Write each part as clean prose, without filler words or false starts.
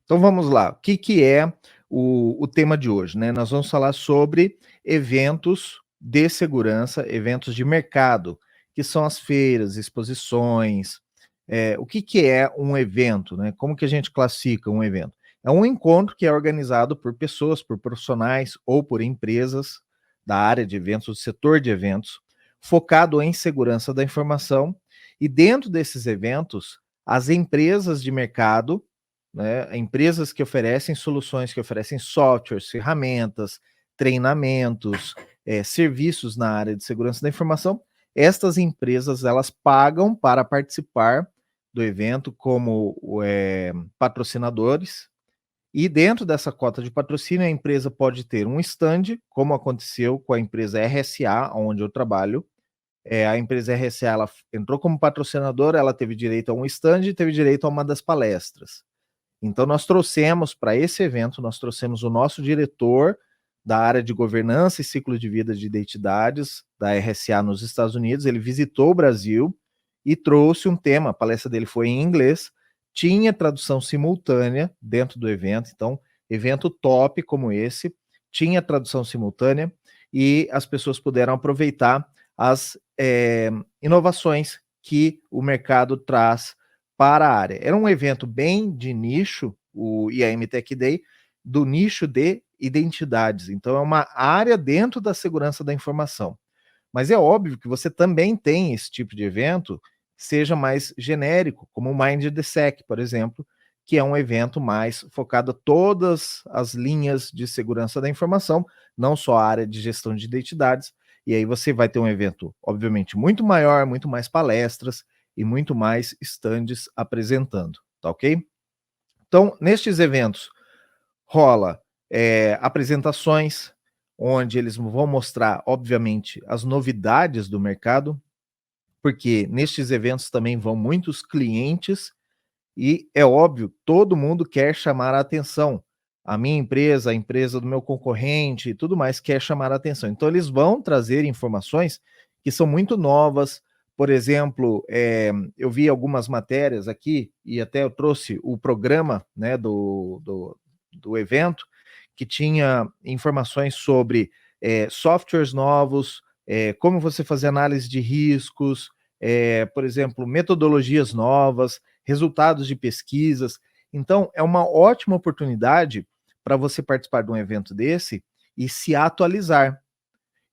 Então vamos lá, o que que é o tema de hoje, né? Nós vamos falar sobre eventos de segurança, eventos de mercado, que são as feiras, exposições. O que que é um evento, né? Como que a gente classifica um evento? É um encontro que é organizado por pessoas, por profissionais ou por empresas da área de eventos, do setor de eventos, focado em segurança da informação. E dentro desses eventos, as empresas de mercado, né, empresas que oferecem soluções, que oferecem softwares, ferramentas, treinamentos, serviços na área de segurança da informação, estas empresas elas pagam para participar do evento como patrocinadores, e dentro dessa cota de patrocínio a empresa pode ter um stand, como aconteceu com a empresa RSA, onde eu trabalho. A empresa RSA ela entrou como patrocinadora, ela teve direito a um stand e teve direito a uma das palestras. Então, nós trouxemos para esse evento, nós trouxemos o nosso diretor da área de governança e ciclo de vida de identidades da RSA nos Estados Unidos. Ele visitou o Brasil e trouxe um tema. A palestra dele foi em inglês, tinha tradução simultânea dentro do evento. Então, evento top como esse, tinha tradução simultânea e as pessoas puderam aproveitar as inovações que o mercado traz para a área. Era um evento bem de nicho, o IAM Tech Day, do nicho de identidades. Então, é uma área dentro da segurança da informação. Mas é óbvio que você também tem esse tipo de evento que seja mais genérico, como o Mind the Sec, por exemplo, que é um evento mais focado a todas as linhas de segurança da informação, não só a área de gestão de identidades. E aí você vai ter um evento, obviamente, muito maior, muito mais palestras e muito mais stands apresentando, tá ok? Então, nestes eventos, rola apresentações, onde eles vão mostrar, obviamente, as novidades do mercado, porque nestes eventos também vão muitos clientes, e é óbvio, todo mundo quer chamar a atenção. A minha empresa, a empresa do meu concorrente e tudo mais quer chamar a atenção. Então, eles vão trazer informações que são muito novas. Por exemplo, eu vi algumas matérias aqui, e até eu trouxe o programa, né, do evento, que tinha informações sobre softwares novos, como você fazer análise de riscos, por exemplo, metodologias novas, resultados de pesquisas. Então, é uma ótima oportunidade para você participar de um evento desse e se atualizar.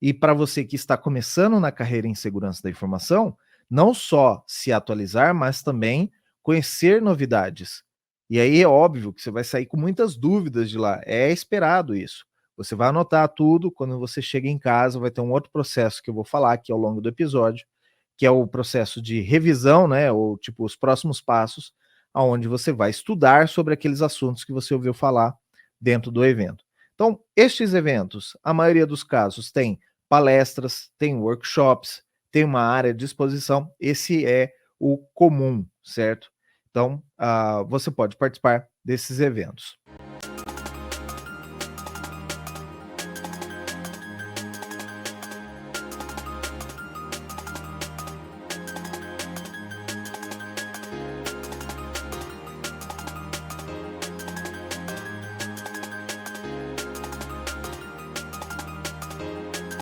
E para você que está começando na carreira em segurança da informação, não só se atualizar, mas também conhecer novidades. E aí é óbvio que você vai sair com muitas dúvidas de lá. É esperado isso. Você vai anotar tudo, quando você chega em casa, vai ter um outro processo que eu vou falar aqui ao longo do episódio, que é o processo de revisão, né, ou tipo os próximos passos, aonde você vai estudar sobre aqueles assuntos que você ouviu falar dentro do evento. Então, estes eventos, a maioria dos casos tem palestras, tem workshops, tem uma área de exposição. Esse é o comum, certo? Então, você pode participar desses eventos.